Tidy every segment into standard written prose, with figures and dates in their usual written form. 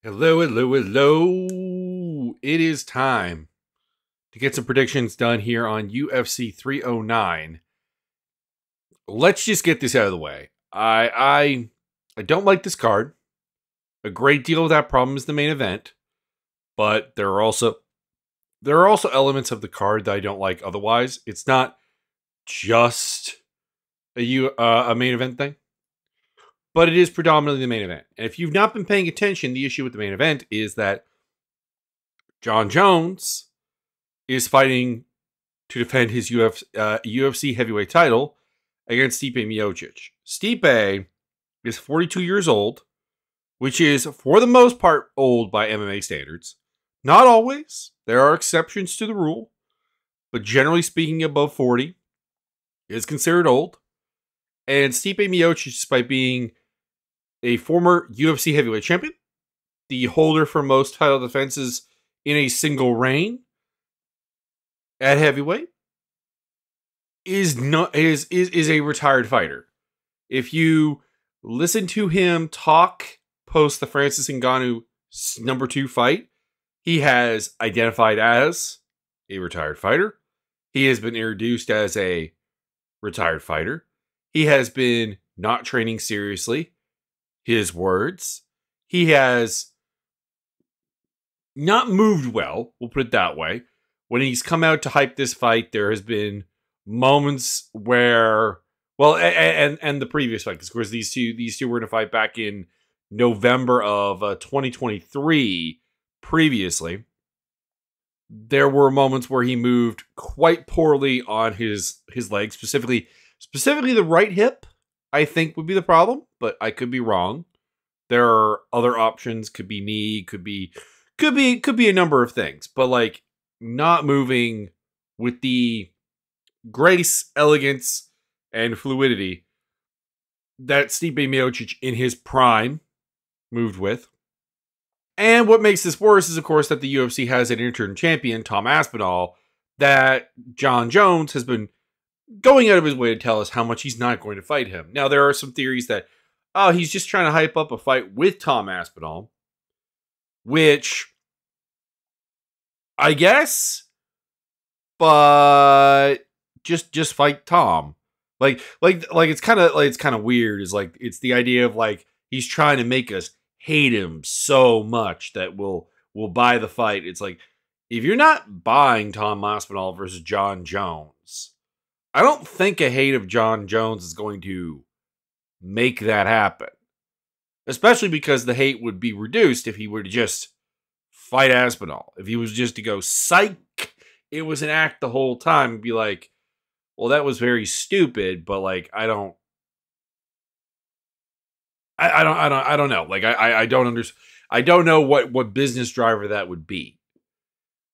Hello, hello, hello. It is time to get some predictions done here on UFC 309. Let's just get this out of the way. I don't like this card. A great deal of that problem is the main event, but there are also elements of the card that I don't like otherwise. It's not just a main event thing, but it is predominantly the main event. And if you've not been paying attention, the issue with the main event is that Jon Jones is fighting to defend his UFC heavyweight title against Stipe Miocic. Stipe is 42 years old, which is, for the most part, old by MMA standards. Not always. There are exceptions to the rule, but generally speaking, above 40 is considered old. And Stipe Miocic, despite being a former UFC heavyweight champion, the holder for most title defenses in a single reign at heavyweight, is a retired fighter. If you listen to him talk post the Francis Ngannou number 2 fight, he has identified as a retired fighter. He has been introduced as a retired fighter. He has been not training seriously. His words. He has not moved well, we'll put it that way. When he's come out to hype this fight, there has been moments where, well, and the previous fight, because of course these two were in a fight back in November of 2023. Previously, there were moments where he moved quite poorly on his leg, specifically the right hip. I think would be the problem, but I could be wrong. There are other options. Could be knee. Could be a number of things. But like not moving with the grace, elegance, and fluidity that Stipe Miocic in his prime moved with. And what makes this worse is, of course, that the UFC has an interim champion, Tom Aspinall, that Jon Jones has been going out of his way to tell us how much he's not going to fight him. Now, there are some theories that, he's just trying to hype up a fight with Tom Aspinall, which I guess, but just fight Tom. Like it's kind of weird. Is like it's the idea of like he's trying to make us hate him so much that we'll buy the fight. It's like if you're not buying Tom Aspinall versus Jon Jones, I don't think a hate of Jon Jones is going to make that happen. Especially because the hate would be reduced if he were to just fight Aspinall. If he was just to go, psych, it was an act the whole time, and be like, well, that was very stupid, but like, I don't know. Like, I don't understand. I don't know what business driver that would be.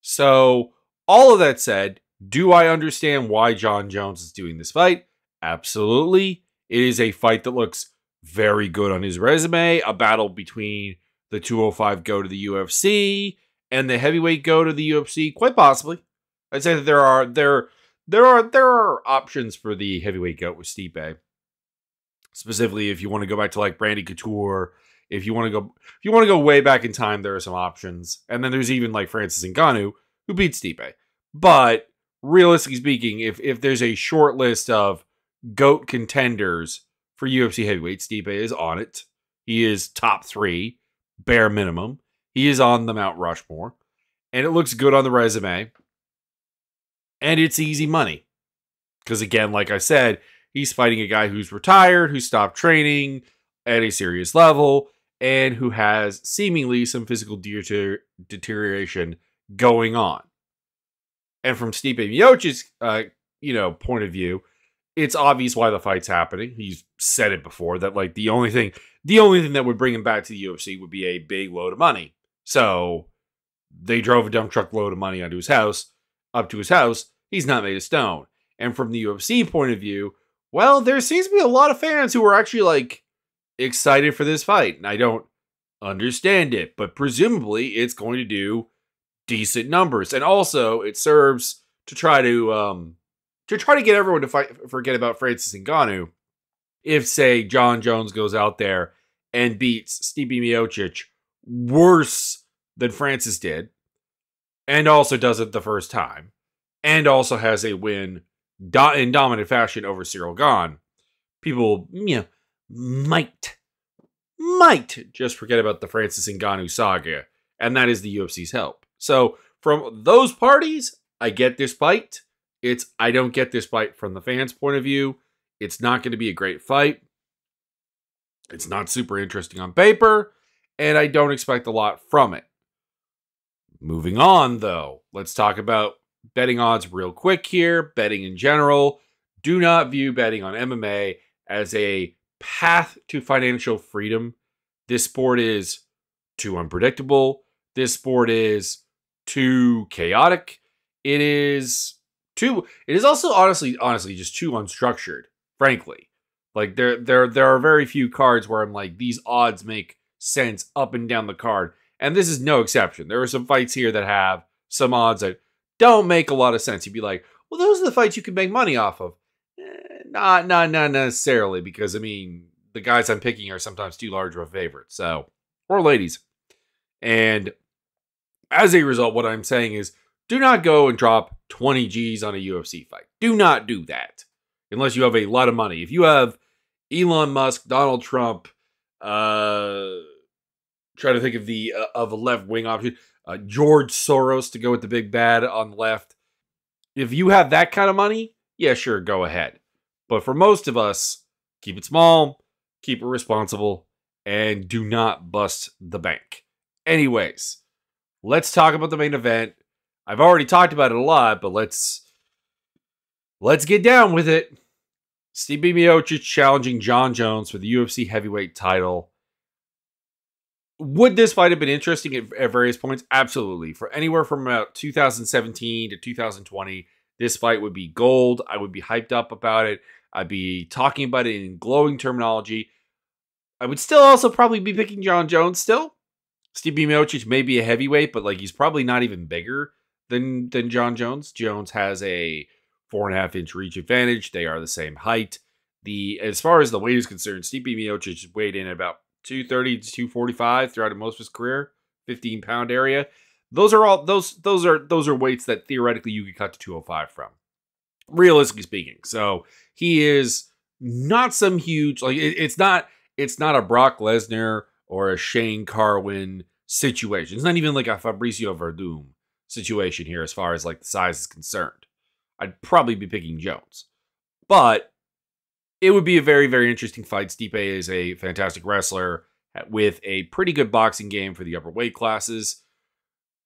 So, all of that said, do I understand why Jon Jones is doing this fight? Absolutely. It is a fight that looks very good on his resume. A battle between the 205 go to the UFC and the heavyweight go to the UFC. Quite possibly. I'd say that there are options for the heavyweight goat with Stipe. Specifically, if you want to go back to like Brandy Couture, if you want to go way back in time, there are some options. And then there's even like Francis Ngannou, who beat Stipe. But realistically speaking, if there's a short list of GOAT contenders for UFC heavyweight, Stipe is on it. He is top 3, bare minimum. He is on the Mount Rushmore. And it looks good on the resume. And it's easy money. Because again, like I said, he's fighting a guy who's retired, who stopped training at a serious level, and who has seemingly some physical deterioration going on. And from Stipe Miocic's, point of view, it's obvious why the fight's happening. He's said it before that like the only thing that would bring him back to the UFC would be a big load of money. So they drove a dump truck load of money up to his house. He's not made of stone. And from the UFC point of view, well, there seems to be a lot of fans who are actually like excited for this fight. And I don't understand it, but presumably it's going to do decent numbers. And also it serves to try to get everyone to forget about Francis Ngannou. If, say, Jon Jones goes out there and beats Stipe Miocic worse than Francis did, and also does it the first time, and also has a win in dominant fashion over Cyril Gane, people might just forget about the Francis Ngannou saga, and that is the UFC's help. So from those parties, I get this fight. I don't get this fight from the fans' point of view. It's not going to be a great fight. It's not super interesting on paper, and I don't expect a lot from it. Moving on, though, let's talk about betting odds real quick here. Betting in general. Do not view betting on MMA as a path to financial freedom. This sport is too unpredictable. This sport is too chaotic. It is also honestly just too unstructured, frankly. Like there are very few cards where I'm like, these odds make sense up and down the card. And this is no exception. There are some fights here that have some odds that don't make a lot of sense. You'd be like, well, those are the fights you can make money off of. Not necessarily, because I mean, the guys I'm picking are sometimes too large of a favorite. So, or ladies. And as a result, what I'm saying is, do not go and drop 20 G's on a UFC fight. Do not do that. Unless you have a lot of money. If you have Elon Musk, Donald Trump, try to think of a left wing option, George Soros to go with the big bad on the left. If you have that kind of money, yeah, sure, go ahead. But for most of us, keep it small, keep it responsible, and do not bust the bank. Anyways, let's talk about the main event. I've already talked about it a lot, but let's get down with it. Stipe Miocic challenging Jon Jones for the UFC heavyweight title. Would this fight have been interesting at various points? Absolutely. For anywhere from about 2017 to 2020, this fight would be gold. I would be hyped up about it. I'd be talking about it in glowing terminology. I would still also probably be picking Jon Jones still. Stipe Miocic may be a heavyweight, but like he's probably not even bigger than Jon Jones. Jones has a 4.5-inch reach advantage. They are the same height. As far as the weight is concerned, Stipe Miocic weighed in at about 230 to 245 throughout most of his career, 15-pound area. Those are weights that theoretically you could cut to 205 from, realistically speaking. So he is not some huge, like it's not a Brock Lesnar or a Shane Carwin situation. It's not even like a Fabricio Verdum situation here as far as like the size is concerned. I'd probably be picking Jones, but it would be a very, very interesting fight. Stipe is a fantastic wrestler with a pretty good boxing game for the upper weight classes.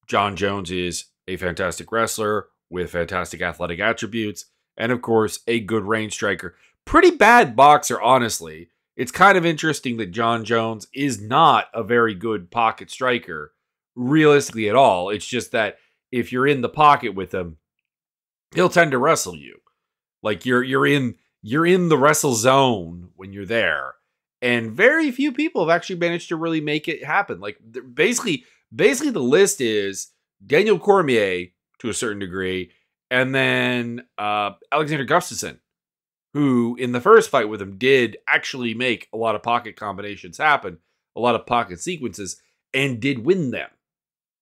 Jon Jones is a fantastic wrestler with fantastic athletic attributes, and of course, a good range striker. Pretty bad boxer, honestly. It's kind of interesting that Jon Jones is not a very good pocket striker, realistically at all. It's just that if you're in the pocket with him, he'll tend to wrestle you. Like you're in the wrestle zone when you're there. And very few people have actually managed to really make it happen. Like basically the list is Daniel Cormier to a certain degree, and then Alexander Gustafsson, who in the first fight with him did actually make a lot of pocket combinations happen, a lot of pocket sequences, and did win them.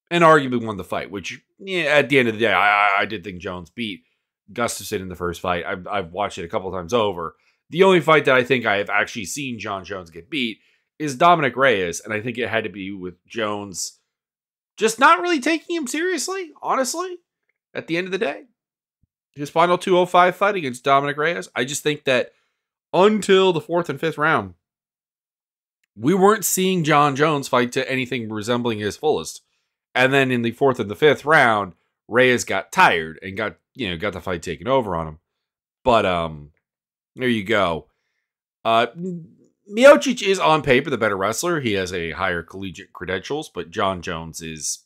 And arguably won the fight, which at the end of the day, I did think Jones beat Gustafsson in the first fight. I've watched it a couple times over. The only fight that I think I have actually seen Jon Jones get beat is Dominic Reyes, and I think it had to be with Jones just not really taking him seriously, honestly, at the end of the day. His final 205 fight against Dominic Reyes, I just think that until the 4th and 5th round, we weren't seeing Jon Jones fight to anything resembling his fullest. And then in the 4th and the 5th round, Reyes got tired and got the fight taken over on him. But there you go. Miocic is on paper the better wrestler. He has a higher collegiate credentials, but Jon Jones is,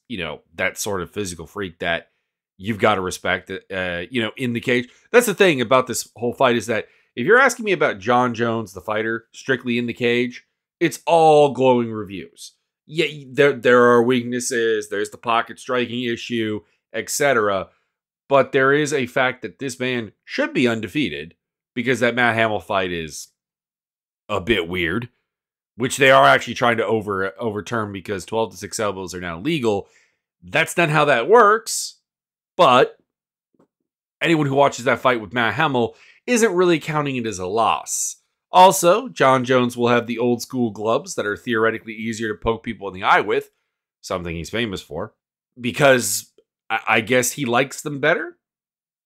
that sort of physical freak that you've got to respect, in the cage. That's the thing about this whole fight is that if you're asking me about Jon Jones, the fighter, strictly in the cage, it's all glowing reviews. Yeah, there are weaknesses. There's the pocket striking issue, etc. But there is a fact that this man should be undefeated because that Matt Hamill fight is a bit weird. which they are actually trying to overturn because 12 to 6 elbows are now legal. That's not how that works. But anyone who watches that fight with Matt Hamill isn't really counting it as a loss. Also, Jon Jones will have the old school gloves that are theoretically easier to poke people in the eye with, something he's famous for, because I guess he likes them better.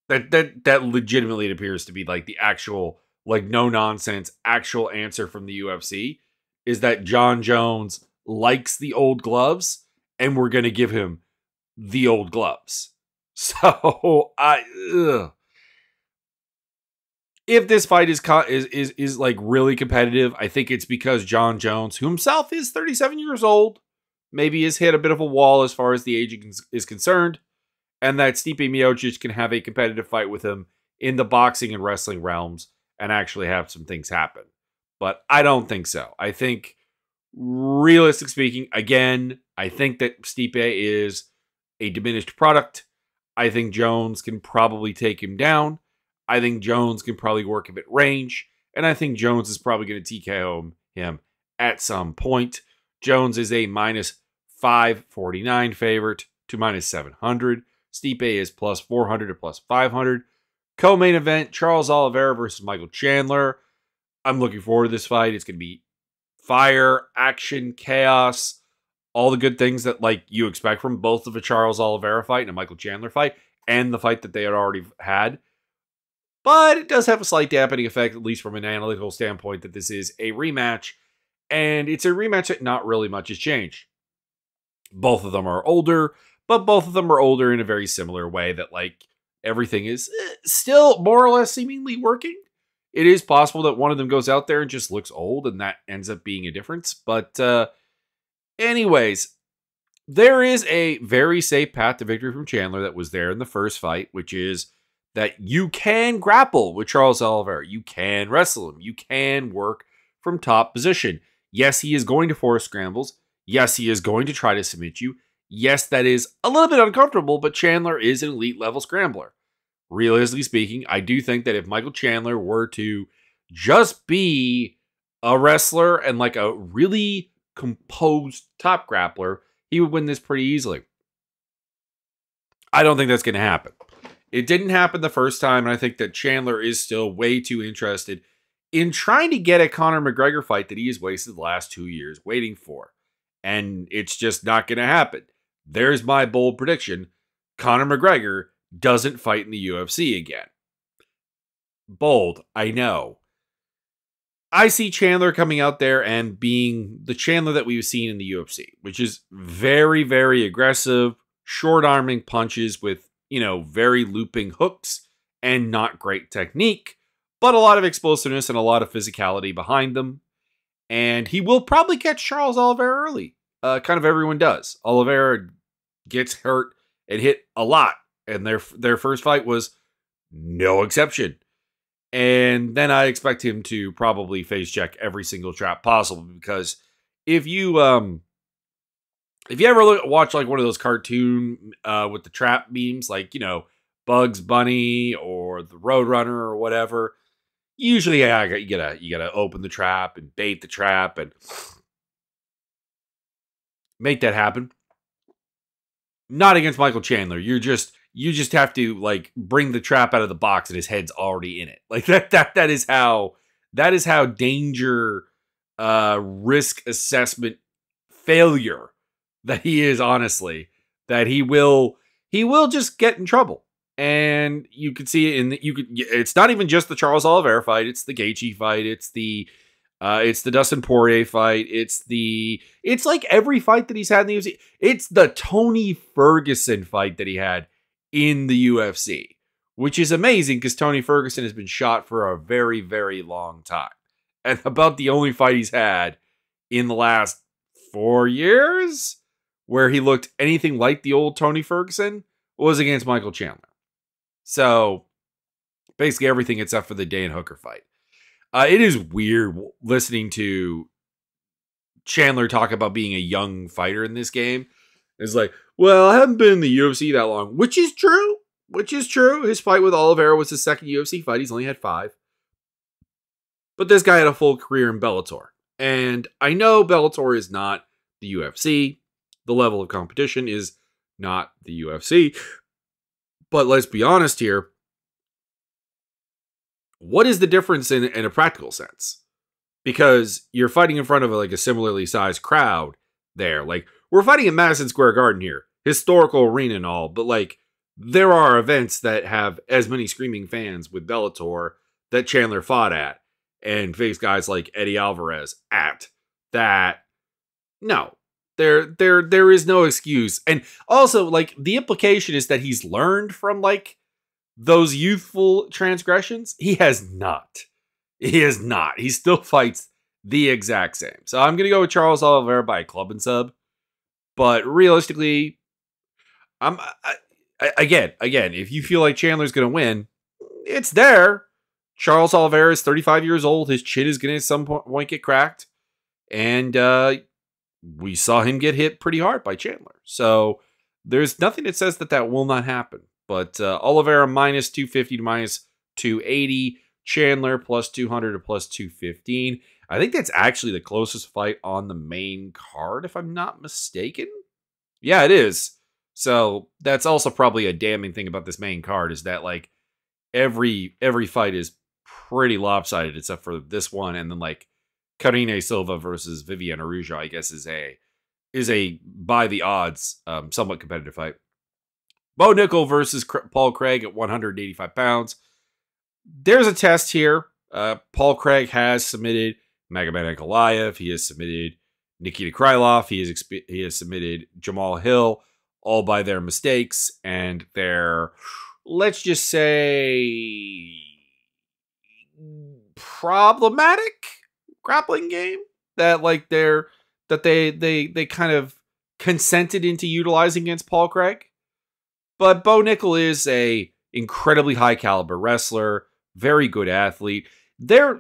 That legitimately appears to be like the actual, like, no nonsense actual answer from the UFC is that Jon Jones likes the old gloves and we're going to give him the old gloves. So if this fight is like really competitive, I think it's because Jon Jones, who himself is 37 years old, maybe has hit a bit of a wall as far as the aging is concerned, and that Stipe Miocic can have a competitive fight with him in the boxing and wrestling realms and actually have some things happen. But I don't think so. I think, realistically speaking, again, I think that Stipe is a diminished product. I think Jones can probably take him down. I think Jones can probably work him at range. And I think Jones is probably going to TKO him at some point. Jones is a minus 549 favorite to minus 700. Stipe is plus 400 to plus 500. Co-main event, Charles Oliveira versus Michael Chandler. I'm looking forward to this fight. It's going to be fire, action, chaos, all the good things that like you expect from both of a Charles Oliveira fight and a Michael Chandler fight, and the fight that they had already had. But it does have a slight dampening effect, at least from an analytical standpoint, that this is a rematch. And it's a rematch that not really much has changed. Both of them are older, but both of them are older in a very similar way that, like, everything is still more or less seemingly working. It is possible that one of them goes out there and just looks old, and that ends up being a difference. But anyways, there is a very safe path to victory from Chandler that was there in the first fight, which is that you can grapple with Charles Oliveira. You can wrestle him. You can work from top position. Yes, he is going to force scrambles. Yes, he is going to try to submit you. Yes, that is a little bit uncomfortable, but Chandler is an elite level scrambler. Realistically speaking, I do think that if Michael Chandler were to just be a wrestler and like a really composed top grappler, he would win this pretty easily. I don't think that's going to happen. It didn't happen the first time, and I think that Chandler is still way too interested in trying to get a Conor McGregor fight that he has wasted the last 2 years waiting for. And it's just not going to happen. There's my bold prediction. Conor McGregor doesn't fight in the UFC again. Bold, I know. I see Chandler coming out there and being the Chandler that we've seen in the UFC, which is very, very aggressive, short-arming punches with, very looping hooks and not great technique, but a lot of explosiveness and a lot of physicality behind them. And he will probably catch Charles Oliveira early. Kind of everyone does. Oliveira gets hurt and hit a lot. And their first fight was no exception. And then I expect him to probably face check every single trap possible. Because if you ever watch like one of those cartoon with the trap memes, like, Bugs Bunny or the Roadrunner or whatever, usually you gotta open the trap and bait the trap and make that happen. Not against Michael Chandler. You just have to like bring the trap out of the box and his head's already in it. Like that is how danger risk assessment failure that he is, honestly, that he will just get in trouble. And you could see it it's not even just the Charles Oliveira fight, it's the Gaethje fight, it's the Dustin Poirier fight, it's like every fight that he's had in the UFC. It's the Tony Ferguson fight that he had in the UFC, which is amazing because Tony Ferguson has been shot for a very, very long time. And about the only fight he's had in the last 4 years where he looked anything like the old Tony Ferguson was against Michael Chandler. So basically everything except for the Dan Hooker fight. It is weird listening to Chandler talk about being a young fighter in this game. It's like, well, I haven't been in the UFC that long, which is true. His fight with Oliveira was his second UFC fight. He's only had 5. But this guy had a full career in Bellator. And I know Bellator is not the UFC. The level of competition is not the UFC. But let's be honest here. What is the difference in a practical sense? Because you're fighting in front of like a similarly sized crowd there. Like, we're fighting in Madison Square Garden here, historical arena and all, but like, there are events that have as many screaming fans with Bellator that Chandler fought at and faced guys like Eddie Alvarez at that. No, there is no excuse. And also, like, the implication is that he's learned from like those youthful transgressions. He has not. He is not. He still fights the exact same. So I'm going to go with Charles Oliveira by a club and sub. But realistically, again, if you feel like Chandler's going to win, it's there. Charles Oliveira is 35 years old. His chin is going to at some point get cracked. And we saw him get hit pretty hard by Chandler. So there's nothing that says that will not happen. But Oliveira minus 250 to minus 280. Chandler plus 200 to plus 215. I think that's actually the closest fight on the main card, if I'm not mistaken. Yeah, it is. So that's also probably a damning thing about this main card, is that like every fight is pretty lopsided except for this one, and then like Karine Silva versus Viviane Araújo, I guess is a by the odds somewhat competitive fight. Bo Nickel versus Paul Craig at 185 pounds. There's a test here. Paul Craig has submitted Magomed Ankalaev. He has submitted Nikita Krylov. He has submitted Jamal Hill, all by their mistakes and their, let's just say, problematic grappling game that like they kind of consented into utilizing against Paul Craig. But Bo Nickel is a incredibly high caliber wrestler, very good athlete. There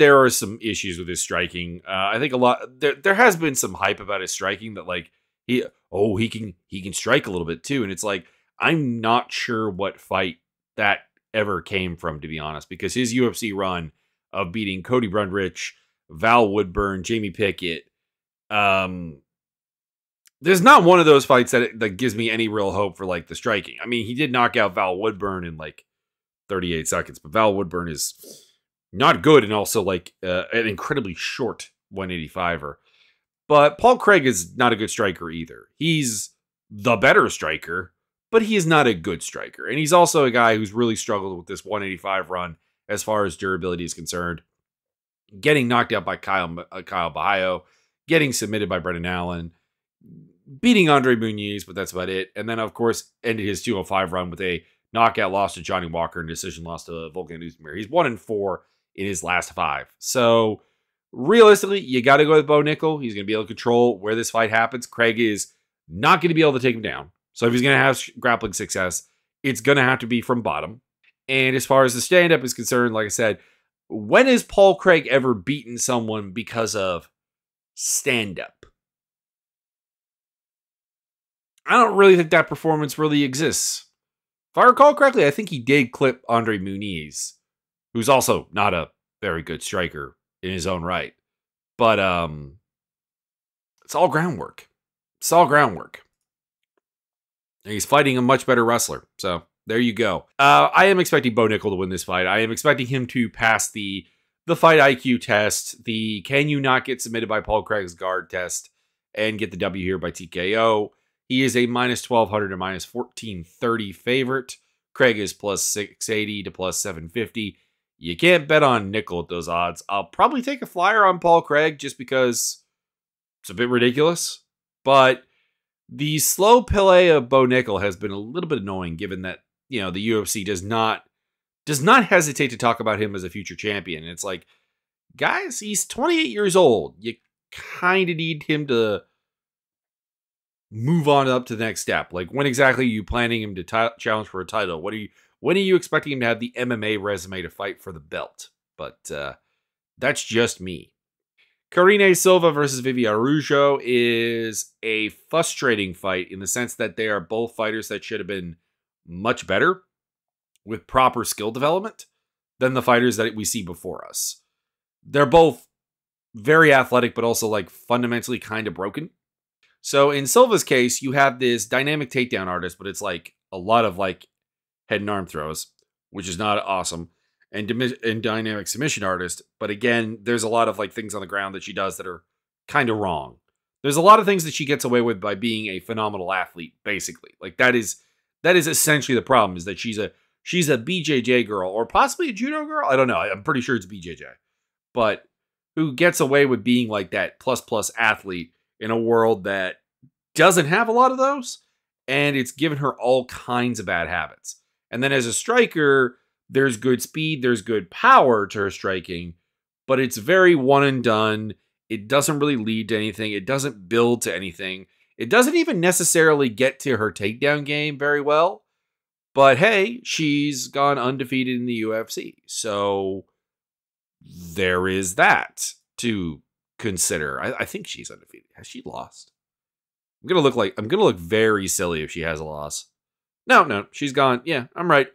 are some issues with his striking. I think a lot there has been some hype about his striking, that like he can strike a little bit too, and it's like, I'm not sure what fight that ever came from, to be honest, because his UFC run of beating Cody Brundrich, Val Woodburn, Jamie Pickett, there's not one of those fights that gives me any real hope for like the striking. I mean, he did knock out Val Woodburn in like 38 seconds, but Val Woodburn is not good, and also like an incredibly short 185er. But Paul Craig is not a good striker either. He's the better striker, but he is not a good striker. And he's also a guy who's really struggled with this 185 run as far as durability is concerned. Getting knocked out by Kyle Bahayo, getting submitted by Brendan Allen, beating Andre Muniz, but that's about it. And then, of course, ended his 205 run with a knockout loss to Johnny Walker and decision loss to Volkan Oezdemir. He's 1-4 in his last 5. So realistically, you got to go with Bo Nickel. He's going to be able to control where this fight happens. Craig is not going to be able to take him down. So if he's going to have grappling success, it's going to have to be from bottom. And as far as the stand-up is concerned, like I said, when has Paul Craig ever beaten someone because of stand-up? I don't really think that performance really exists. If I recall correctly, I think he did clip Andre Muniz, who's also not a very good striker in his own right. But it's all groundwork. It's all groundwork. And he's fighting a much better wrestler. So there you go. I am expecting Bo Nickel to win this fight. I am expecting him to pass the fight IQ test, the can you not get submitted by Paul Craig's guard test, and get the W here by TKO. He is a minus 1,200 to minus 1,430 favorite. Craig is plus 680 to plus 750. You can't bet on Nickel at those odds. I'll probably take a flyer on Paul Craig just because it's a bit ridiculous. But the slow play of Bo Nickel has been a little bit annoying, given that, you know, the UFC does not hesitate to talk about him as a future champion. And it's like, guys, he's 28 years old. You kind of need him to move on up to the next step. Like, when exactly are you planning him to challenge for a title? When are you expecting him to have the MMA resume to fight for the belt? But that's just me. Karine Silva versus Viviane Araújo is a frustrating fight in the sense that they are both fighters that should have been much better with proper skill development than the fighters that we see before us. They're both very athletic, but also like fundamentally kind of broken. So in Silva's case, you have this dynamic takedown artist, but it's like a lot of like head and arm throws, which is not awesome, and dynamic submission artist. But again, there's a lot of like things on the ground that she does that are kind of wrong. There's a lot of things that she gets away with by being a phenomenal athlete, basically. Like that is essentially the problem, is that she's a BJJ girl, or possibly a judo girl. I don't know. I'm pretty sure it's BJJ, but who gets away with being like that plus athlete in a world that doesn't have a lot of those, and it's given her all kinds of bad habits. And then as a striker, there's good speed, there's good power to her striking, but it's very one and done. It doesn't really lead to anything. It doesn't build to anything. It doesn't even necessarily get to her takedown game very well. But hey, she's gone undefeated in the UFC. So there is that to consider. I think she's undefeated. Has she lost? I'm gonna look very silly if she has a loss. No, she's gone. Yeah, I'm right.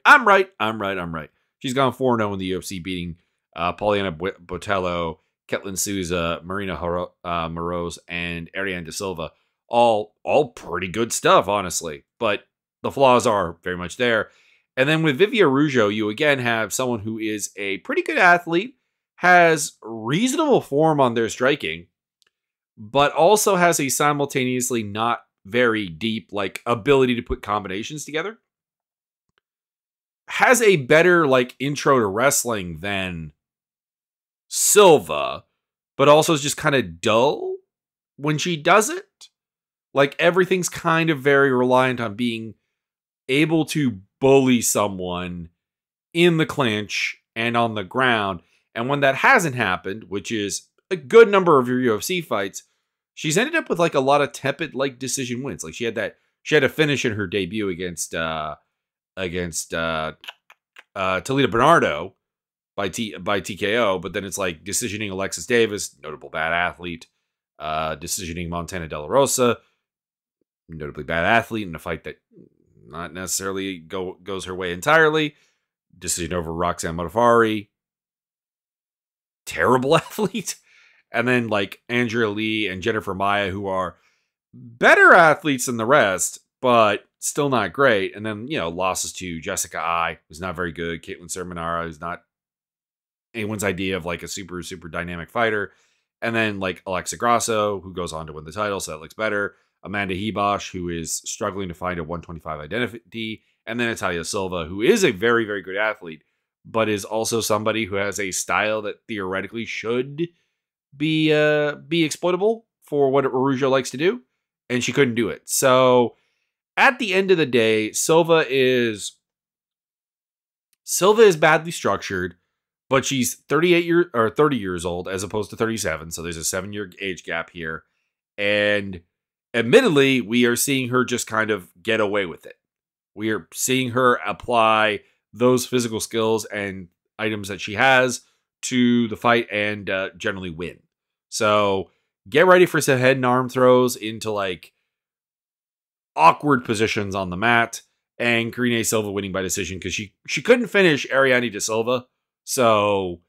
She's gone 4-0 in the UFC, beating Poliana Botello, Ketlin Souza, Marina Moroz, and Ariane De Silva. All pretty good stuff, honestly. But the flaws are very much there. And then with Vivia Araujo, you again have someone who is a pretty good athlete, has reasonable form on their striking, but also has a simultaneously not very deep like ability to put combinations together. Has a better like intro to wrestling than Silva, but also is just kind of dull when she does it. Like everything's kind of very reliant on being able to bully someone in the clinch and on the ground. And when that hasn't happened, which is a good number of your UFC fights, she's ended up with like a lot of tepid like decision wins. Like she had a finish in her debut against Talita Bernardo by TKO, but then it's like decisioning Alexis Davis, notable bad athlete, decisioning Montana De La Rosa, notably bad athlete in a fight that not necessarily goes her way entirely, decision over Roxanne Modafferi, terrible athlete. And then like Andrea Lee and Jennifer Maia, who are better athletes than the rest, but still not great. And then, losses to Jessica Ai, who's not very good. Caitlin Sermonara, who's not anyone's idea of like a super, super dynamic fighter. And then like Alexa Grasso, who goes on to win the title, so that looks better. Amanda Hibosh, who is struggling to find a 125 identity. And then Natalia Silva, who is a very, very good athlete, but is also somebody who has a style that theoretically should be exploitable for what Araujo likes to do, and she couldn't do it. So at the end of the day, Silva is badly structured, but she's 30 years old as opposed to 37, so there's a 7-year age gap here. And admittedly, we are seeing her just kind of get away with it. We are seeing her apply those physical skills and items that she has to the fight and generally win. So get ready for some head and arm throws into like awkward positions on the mat, and Karine Silva winning by decision because she couldn't finish Ariane De Silva. So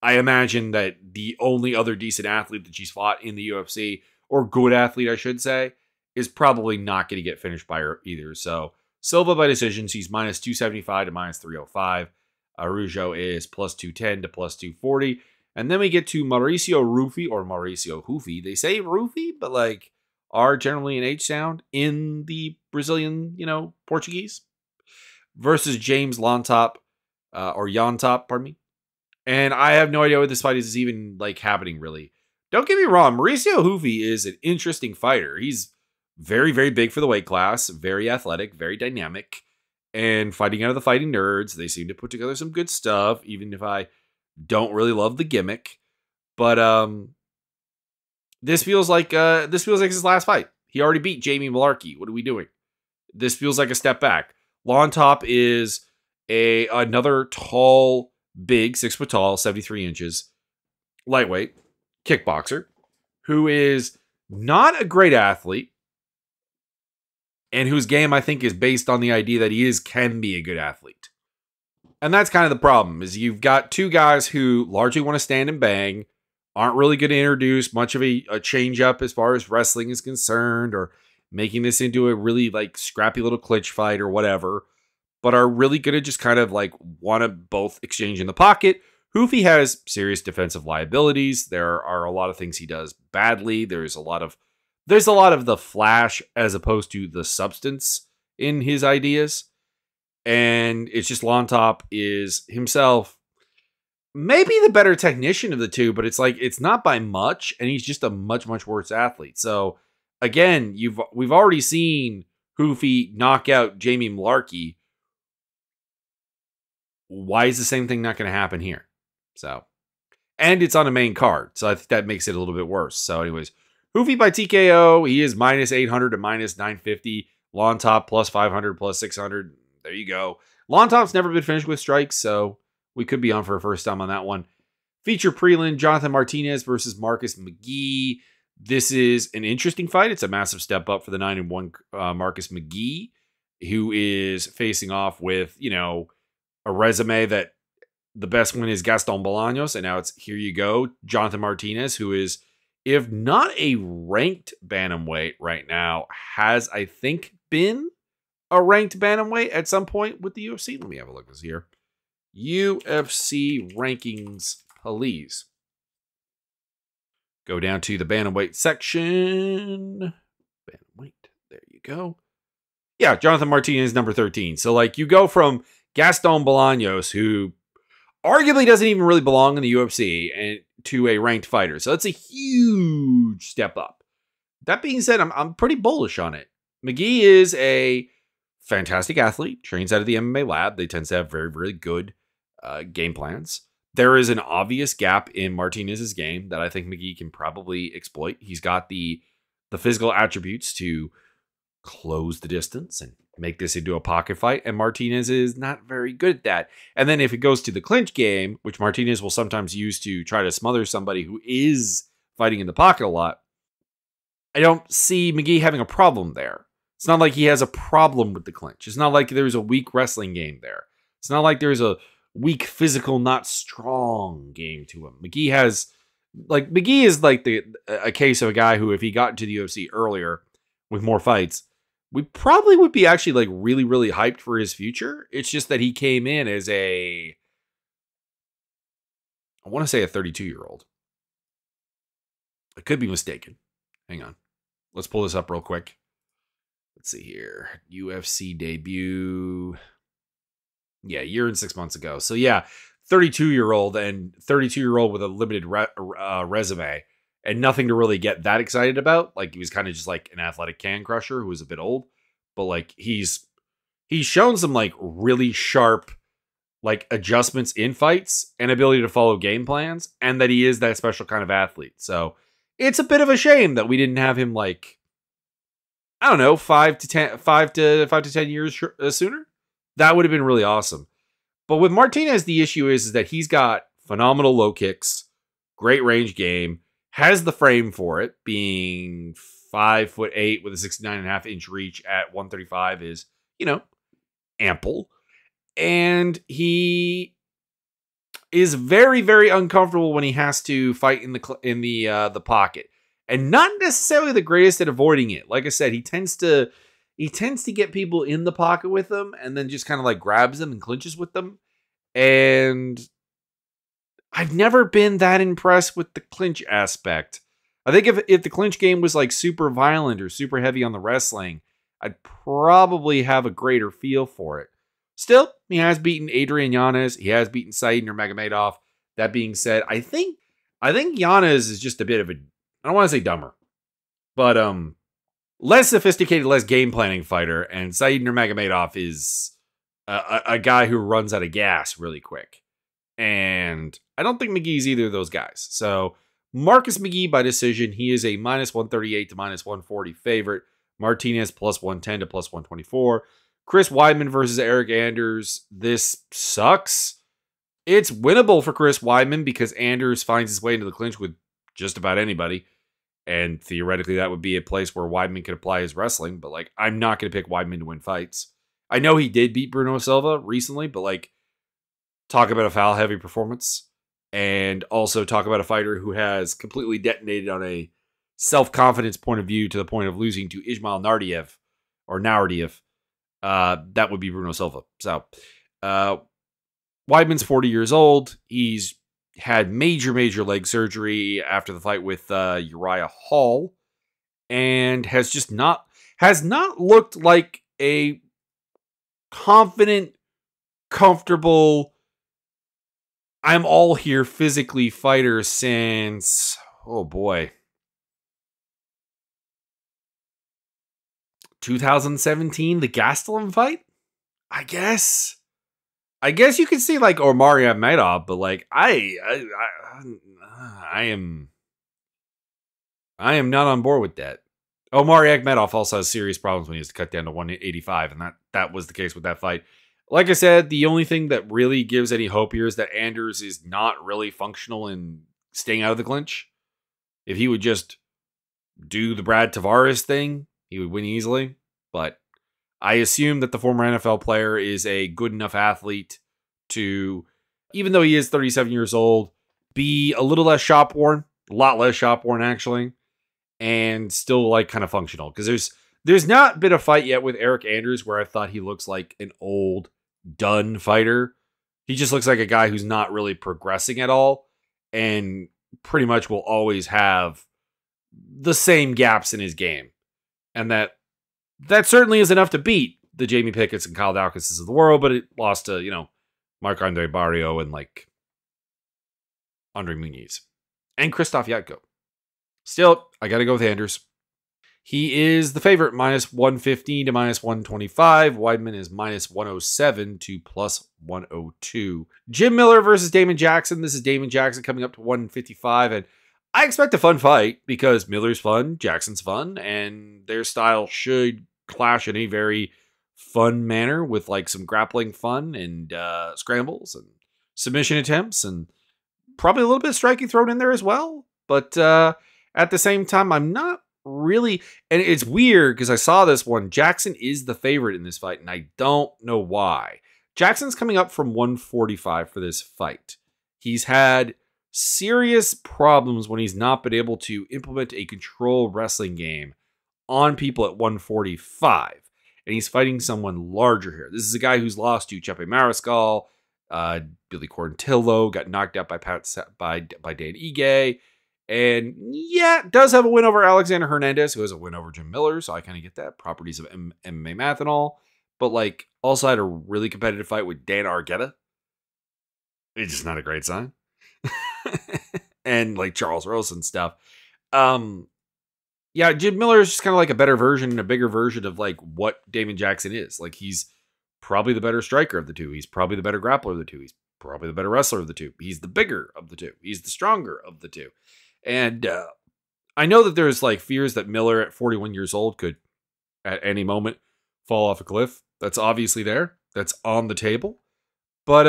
I imagine that the only other decent athlete that she's fought in the UFC, or good athlete I should say, is probably not going to get finished by her either. So Silva by decision, she's minus 275 to minus 305. Araujo is plus 210 to plus 240. And then we get to Mauricio Rufy, or Mauricio Hufi. They say Rufy, but like are generally an H sound in the Brazilian, Portuguese, versus James Lontop, or Yontop, pardon me. And I have no idea what this fight is even like happening, really. Don't get me wrong, Mauricio Hufi is an interesting fighter. He's very, very big for the weight class, very athletic, very dynamic, and fighting out of the Fighting Nerds. They seem to put together some good stuff, even if I don't really love the gimmick. But this feels like his last fight. He already beat Jamie Malarkey. What are we doing? This feels like a step back. Lontop is another tall, big, 6 foot tall, 73 inches, lightweight kickboxer who is not a great athlete, and whose game I think is based on the idea that he can be a good athlete. And that's kind of the problem, is you've got two guys who largely want to stand and bang, aren't really going to introduce much of a change up as far as wrestling is concerned, or making this into a really like scrappy little clinch fight or whatever, but are really going to just kind of like want to both exchange in the pocket. Hoofy has serious defensive liabilities. There are a lot of things he does badly. There's a lot of the flash as opposed to the substance in his ideas. And it's just Lon Top is himself maybe the better technician of the two, but it's like it's not by much, and he's just a much, much worse athlete. So again, we've already seen Hoofy knock out Jamie Malarkey. Why is the same thing not going to happen here? So, and it's on a main card, so I think that makes it a little bit worse. So, anyways, Hoofy by TKO, he is minus 800 to minus 950. Lon Top plus 500 plus 600. There you go. Lon Top's never been finished with strikes, so we could be on for a first time on that one. Feature prelim, Jonathan Martinez versus Marcus McGee. This is an interesting fight. It's a massive step up for the 9-1 Marcus McGee, who is facing off with, a resume that the best one is Gaston Bolaños, and now it's here you go, Jonathan Martinez, who is, if not a ranked bantamweight right now, has, I think, been a ranked bantamweight at some point with the UFC. Let me have a look at this here. UFC rankings, please. Go down to the bantamweight section. Bantamweight, there you go. Yeah, Jonathan Martinez, number 13. So, like, you go from Gaston Bolaños, who arguably doesn't even really belong in the UFC, and to a ranked fighter. So, that's a huge step up. That being said, I'm pretty bullish on it. McGee is a fantastic athlete, trains out of the MMA lab. They tend to have very, very good game plans. There is an obvious gap in Martinez's game that I think McGee can probably exploit. He's got the physical attributes to close the distance and make this into a pocket fight, and Martinez is not very good at that. And then if it goes to the clinch game, which Martinez will sometimes use to try to smother somebody who is fighting in the pocket a lot, I don't see McGee having a problem there. It's not like he has a problem with the clinch. It's not like there's a weak wrestling game there. It's not like there's a weak physical, not strong game to him. McGee is like a case of a guy who, if he got into the UFC earlier with more fights, we probably would be actually like really, really hyped for his future. It's just that he came in as I want to say a 32-year-old. I could be mistaken. Hang on. Let's pull this up real quick. Let's see here. UFC debut. Yeah, a year and 6 months ago. So yeah, 32-year-old and 32-year-old with a limited resume and nothing to really get that excited about. Like, he was kind of just like an athletic can crusher who was a bit old, but like he's shown some like really sharp like adjustments in fights and ability to follow game plans, and that he is that special kind of athlete. So it's a bit of a shame that we didn't have him like, I don't know, 5 to 10 years sooner. That would have been really awesome. But with Martinez, the issue is that he's got phenomenal low kicks, great range game, has the frame for it, being 5'8" with a 69.5-inch reach at 135 is, ample. And he is very, very uncomfortable when he has to fight in the pocket, and not necessarily the greatest at avoiding it. Like I said, he tends to get people in the pocket with them and then just kind of like grabs them and clinches with them. And I've never been that impressed with the clinch aspect. I think if the clinch game was like super violent or super heavy on the wrestling, I'd probably have a greater feel for it. Still, he has beaten Adrian Yanez. He has beaten Said Nurmagomedov. That being said, I think Yanez is just a bit of I don't want to say dumber, but less sophisticated, less game planning fighter. And Said Nurmagomedov is a guy who runs out of gas really quick. And I don't think McGee's either of those guys. So Marcus McGee by decision. He is a minus 138 to minus 140 favorite. Martinez plus 110 to plus 124. Chris Weidman versus Eric Anders. This sucks. It's winnable for Chris Weidman because Anders finds his way into the clinch with just about anybody. And theoretically, that would be a place where Weidman could apply his wrestling. But like, I'm not going to pick Weidman to win fights. I know he did beat Bruno Silva recently, but like, talk about a foul-heavy performance. and also talk about a fighter who has completely detonated on a self-confidence point of view to the point of losing to Ismail Nardiev, that would be Bruno Silva. So, Weidman's 40 years old. He's had major leg surgery after the fight with Uriah Hall, and has not looked like a confident, comfortable, I'm all here physically fighter since, oh boy, 2017, the Gastelum fight? I guess you could see like Omari Akhmedov, but like I am not on board with that. Omari Akhmedov also has serious problems when he has to cut down to 185, and that was the case with that fight. Like I said, the only thing that really gives any hope here is that Anders is not really functional in staying out of the clinch. If he would just do the Brad Tavares thing, he would win easily. But I assume that the former NFL player is a good enough athlete to, even though he is 37 years old, be a little less shop worn, a lot less shop worn actually, and still like kind of functional. Because there's not been a fight yet with Eric Anders where I thought he looks like an old, done fighter. He just looks like a guy who's not really progressing at all, and pretty much will always have the same gaps in his game. And that certainly is enough to beat the Jamie Pickett's and Kyle Daukases of the world, but it lost to, Marc-Andre Barrio and like Andre Muniz and Christoph Yatko. Still, I got to go with Anders. He is the favorite, minus 115 to minus 125. Weidman is minus 107 to plus 102. Jim Miller versus Damon Jackson. This is Damon Jackson coming up to 155, and I expect a fun fight because Miller's fun, Jackson's fun, and their style should clash in a very fun manner with like some grappling fun and scrambles and submission attempts and probably a little bit of striking thrown in there as well. But at the same time, I'm not really, and it's weird because I saw this one. Jackson is the favorite in this fight, and I don't know why. Jackson's coming up from 145 for this fight. He's had serious problems when he's not been able to implement a control wrestling game on people at 145. And he's fighting someone larger here. This is a guy who's lost to Chepe Mariscal, Billy Quarantillo, got knocked out by Dan Ige. And yeah, does have a win over Alexander Hernandez, who has a win over Jim Miller. So I kind of get that. Properties of MMA math and all. But like also had a really competitive fight with Dan Argueta. It's just not a great sign. And like Charles Rose and stuff. Yeah, Jim Miller is just kind of like a better version and a bigger version of like what Damon Jackson is. Like he's probably the better striker of the two. He's probably the better grappler of the two. He's probably the better wrestler of the two. He's the bigger of the two. He's the stronger of the two. And I know that there's like fears that Miller at 41 years old could at any moment fall off a cliff. That's obviously there. That's on the table. But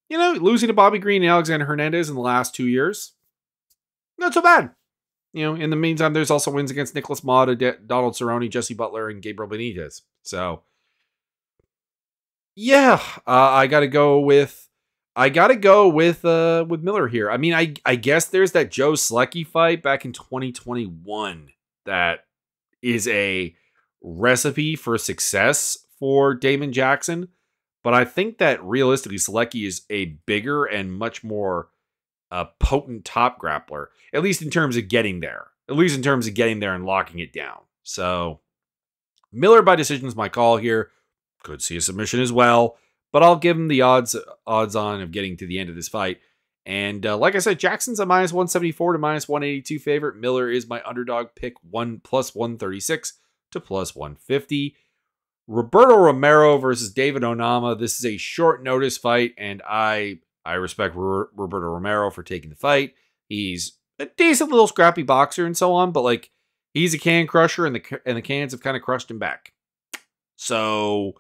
losing to Bobby Green and Alexander Hernandez in the last 2 years, not so bad. In the meantime, there's also wins against Nicholas Mauda, Donald Cerrone, Jesse Butler, and Gabriel Benitez. So, yeah, I gotta go with Miller here. I mean, I guess there's that Joe Slecki fight back in 2021 that is a recipe for success for Damon Jackson. But I think that realistically, Slecki is a bigger and much more potent top grappler, at least in terms of getting there. At least in terms of getting there and locking it down. So, Miller by decision is my call here. Could see a submission as well, but I'll give him the odds on of getting to the end of this fight. And like I said, Jackson's a minus 174 to minus 182 favorite. Miller is my underdog pick, plus 136 to plus 150. Roberto Romero versus David Onama. This is a short notice fight, and I respect Roberto Romero for taking the fight. He's a decent little scrappy boxer and so on, but like he's a can crusher, and the cans have kind of crushed him back. So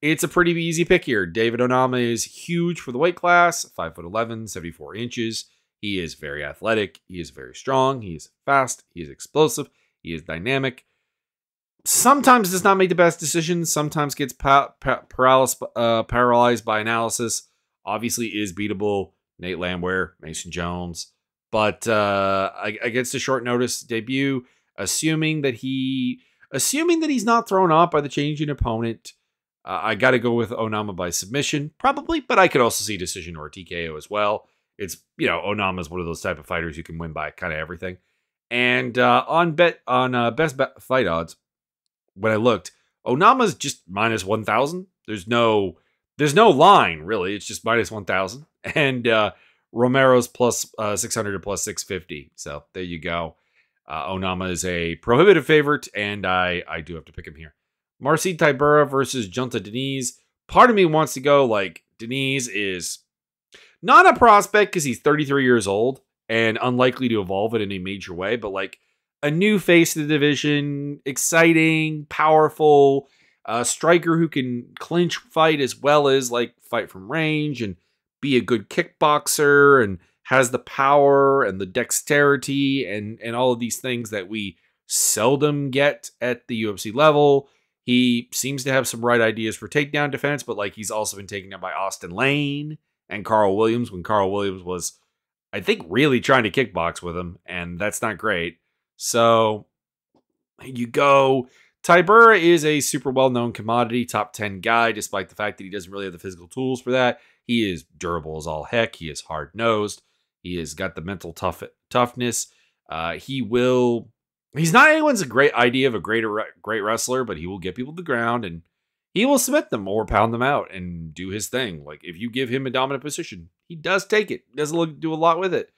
it's a pretty easy pick here. David Onama is huge for the weight class, 5'11", 74 inches. He is very athletic. He is very strong. He is fast. He is explosive. He is dynamic. Sometimes does not make the best decisions. Sometimes gets paralyzed by analysis. Obviously is beatable. Nate Landwehr, Mason Jones. But against a short notice debut, assuming that he's not thrown off by the changing opponent, I got to go with Onama by submission, probably, but I could also see decision or TKO as well. It's, Onama is one of those type of fighters who can win by kind of everything. And on best fight odds, when I looked, Onama's just minus 1,000. There's no line really. It's just minus 1,000, and Romero's plus 600 to plus 650. So there you go. Onama is a prohibitive favorite, and I do have to pick him here. Marcin Tybura versus Junta Diniz. Part of me wants to go like Diniz is not a prospect because he's 33 years old and unlikely to evolve in any major way, but like a new face of the division, exciting, powerful, striker who can clinch fight as well as like fight from range and be a good kickboxer and has the power and the dexterity and all of these things that we seldom get at the UFC level. He seems to have some right ideas for takedown defense, but like he's also been taken down by Austin Lane and Carl Williams when Carl Williams was, I think, really trying to kickbox with him, and that's not great. So you go. Tybura is a super well-known commodity, top 10 guy, despite the fact that he doesn't really have the physical tools for that. He is durable as all heck. He is hard-nosed. He has got the mental toughness. He's not anyone's a great idea of a great wrestler, but he will get people to the ground and he will submit them or pound them out and do his thing. Like if you give him a dominant position, he does take it. He doesn't do a lot with it.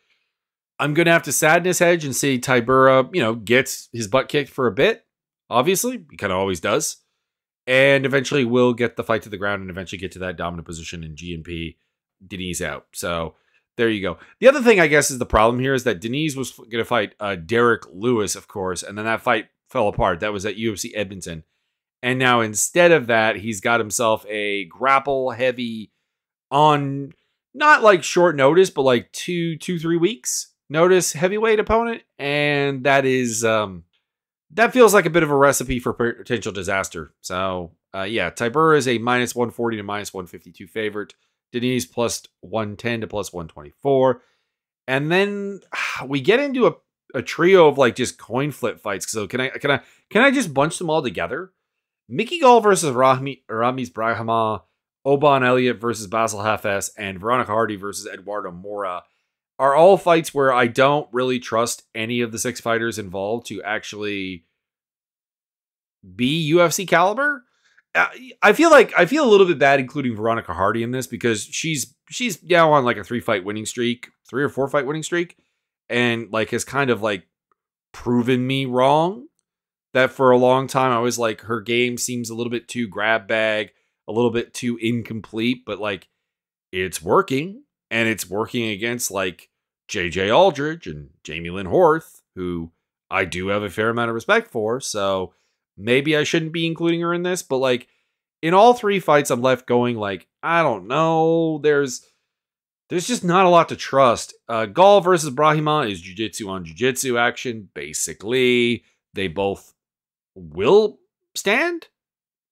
I'm going to have to sadness hedge and say Tybura, gets his butt kicked for a bit. Obviously, he kind of always does. And eventually will get the fight to the ground and eventually get to that dominant position in GNP. Diniz out. So there you go. The other thing I guess is the problem here is that Diniz was going to fight Derek Lewis, of course, and then that fight fell apart. That was at UFC Edmonton. And now instead of that, he's got himself a grapple heavy on not like short notice, but like 3 weeks notice heavyweight opponent. And that is, that feels like a bit of a recipe for potential disaster. So Tybura is a minus 140 to minus 152 favorite. Diniz plus 110 to plus 124. And then we get into a trio of like just coin flip fights. So can I just bunch them all together? Mickey Gall versus Ramiz Brahima, Oban Elliott versus Basil Hafez, and Veronica Hardy versus Eduardo Mora are all fights where I don't really trust any of the 6 fighters involved to actually be UFC caliber. I feel a little bit bad including Veronica Hardy in this because she's now on like a 3 or 4 fight winning streak, and like has kind of like proven me wrong that for a long time I was like her game seems a little bit too grab bag, a little bit too incomplete, but like it's working, and it's working against like JJ Aldridge and Jamie Lynn Horth, who I do have a fair amount of respect for. So maybe I shouldn't be including her in this, but like in all 3 fights, I'm left going like, I don't know. There's just not a lot to trust. Gall versus Brahima is jiu-jitsu on jiu-jitsu action. Basically, they both will stand,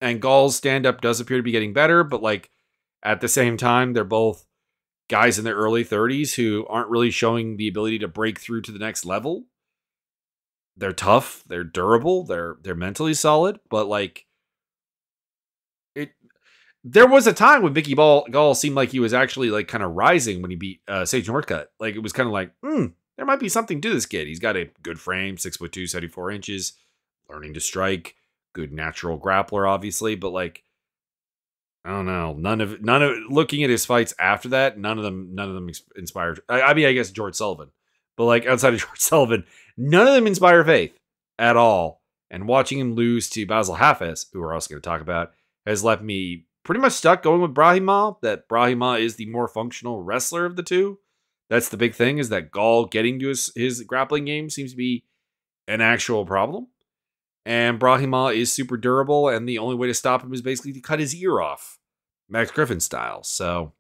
and Gall's stand-up does appear to be getting better, but like at the same time, they're both guys in their early 30s who aren't really showing the ability to break through to the next level. They're tough, they're durable, they're mentally solid, but like there was a time when Mickey Gall seemed like he was actually like kind of rising when he beat Sage Northcutt. Like it was kind of like, there might be something to this kid. He's got a good frame, 6'2", 74 inches, learning to strike, good natural grappler, obviously, but like I don't know. None of looking at his fights after that, none of them inspired. I mean, I guess George Sullivan, but like outside of George Sullivan, none of them inspire faith at all. And watching him lose to Basil Hafez, who we're also going to talk about, has left me pretty much stuck going with Brahima. That Brahima is the more functional wrestler of the two. That's the big thing, is that Gall getting to his grappling game seems to be an actual problem. And Brahima is super durable, and the only way to stop him is basically to cut his ear off, Max Griffin style. So,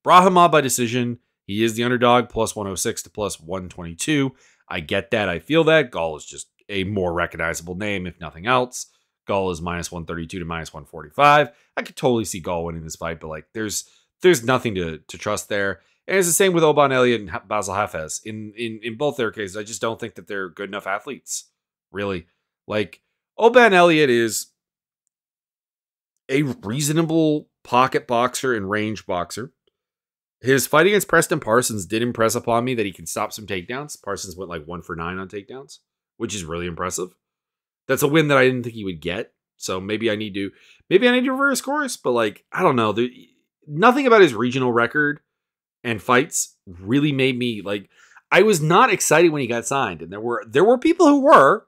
Brahima by decision. He is the underdog, plus 106 to plus 122. I get that. I feel that. Gall is just a more recognizable name, if nothing else. Gall is minus 132 to minus 145. I could totally see Gall winning this fight, but like there's nothing to trust there. And it's the same with Oban Elliott and Basil Hafez. In both their cases, I just don't think that they're good enough athletes. Really. Like, Oban Elliott is a reasonable pocket boxer and range boxer. His fight against Preston Parsons did impress upon me that he can stop some takedowns. Parsons went like 1 for 9 on takedowns, which is really impressive. That's a win that I didn't think he would get. So maybe I need to reverse course, but like, I don't know. Nothing about his regional record and fights really made me like, I was not excited when he got signed. And there were people who were.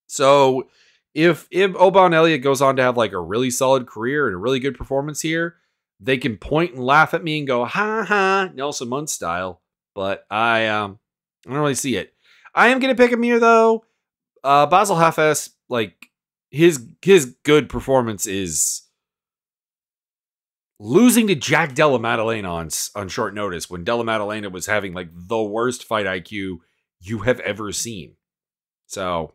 So if Oban Elliott goes on to have like a really solid career and a really good performance here, they can point and laugh at me and go, ha ha, Nelson Muntz style. But I don't really see it. I am going to pick him here though. Basil Hafez, like, his good performance is losing to Jack Della Maddalena on short notice when Della Maddalena was having like the worst fight IQ you have ever seen. So,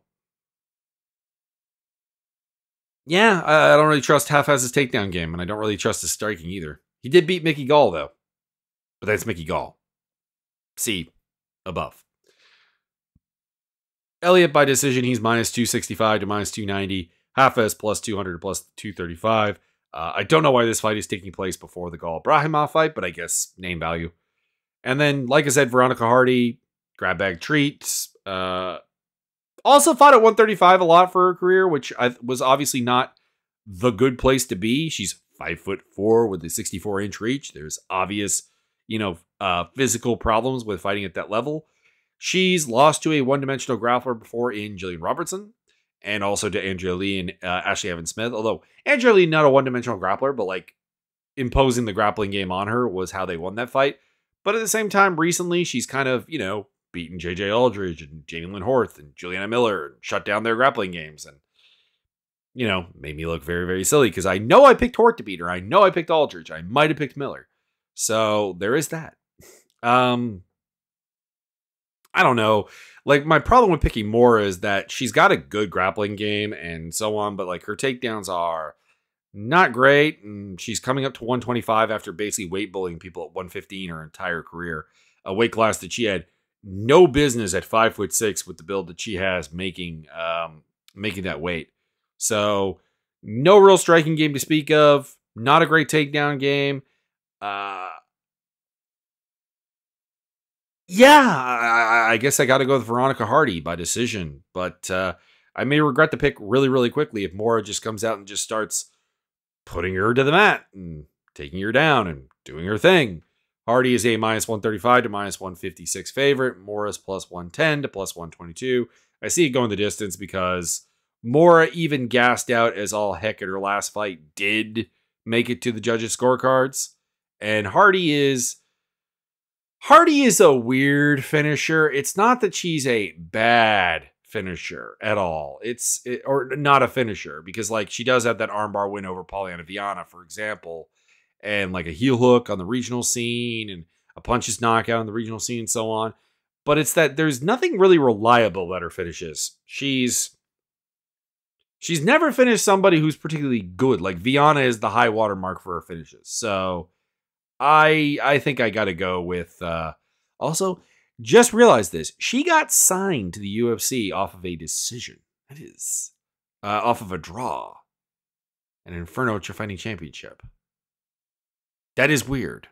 yeah, I don't really trust Hafez's takedown game, and I don't really trust his striking either. He did beat Mickey Gall, though. But that's Mickey Gall. See above. Elliott by decision, he's minus 265 to minus 290. Hafez plus 200 to plus 235. I don't know why this fight is taking place before the Gall Brahimov fight, but I guess name value. And then, like I said, Veronica Hardy, grab bag treats. Also fought at 135 a lot for her career, which was obviously not the good place to be. She's 5'4" with a 64-inch reach. There's obvious, physical problems with fighting at that level. She's lost to a one-dimensional grappler before in Jillian Robertson, and also to Andrea Lee and Ashley Evans Smith. Although Andrea Lee, not a one-dimensional grappler, but like imposing the grappling game on her was how they won that fight. But at the same time, recently she's kind of, beaten JJ Aldridge and Jamie Lynn Horth and Juliana Miller and shut down their grappling games and, made me look very, very silly because I know I picked Horth to beat her. I know I picked Aldridge. I might have picked Miller. So there is that. I don't know. Like, my problem with picking Moore is that she's got a good grappling game and so on, but like her takedowns are not great. And she's coming up to 125 after basically weight bullying people at 115 her entire career. A weight class that she had no business at 5'6" with the build that she has making that weight. So no real striking game to speak of. Not a great takedown game. I guess I got to go with Veronica Hardy by decision, but I may regret the pick really, really quickly if Mora just comes out and just starts putting her to the mat and taking her down and doing her thing. Hardy is a minus 135 to minus 156 favorite. Mora's plus 110 to plus 122. I see it going the distance because Mora, even gassed out as all heck at her last fight, did make it to the judges' scorecards. And Hardy is a weird finisher. It's not that she's a bad finisher at all. Or not a finisher, because like she does have that armbar win over Polyana Viana, for example, and like a heel hook on the regional scene and a punches knockout on the regional scene and so on. But it's that there's nothing really reliable about her finishes. She's never finished somebody who's particularly good. Like Viana is the high watermark for her finishes. So I think I got to go with, also, just realized this. She got signed to the UFC off of a decision. That is, off of a draw. An Inferno Fighting Championship. That is weird.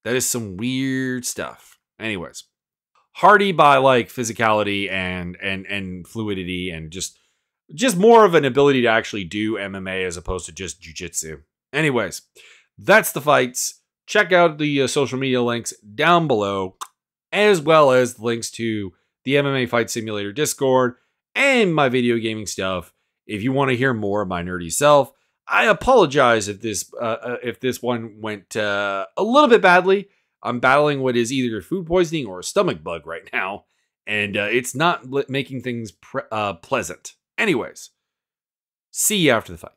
That is some weird stuff. Anyways, Hardy by like physicality and fluidity and just more of an ability to actually do MMA as opposed to just jiu-jitsu. Anyways, that's the fights. Check out the social media links down below, as well as links to the MMA Fight Simulator Discord and my video gaming stuff. If you want to hear more of my nerdy self, I apologize if this one went a little bit badly. I'm battling what is either food poisoning or a stomach bug right now, and it's not making things pleasant. Anyways, see you after the fights.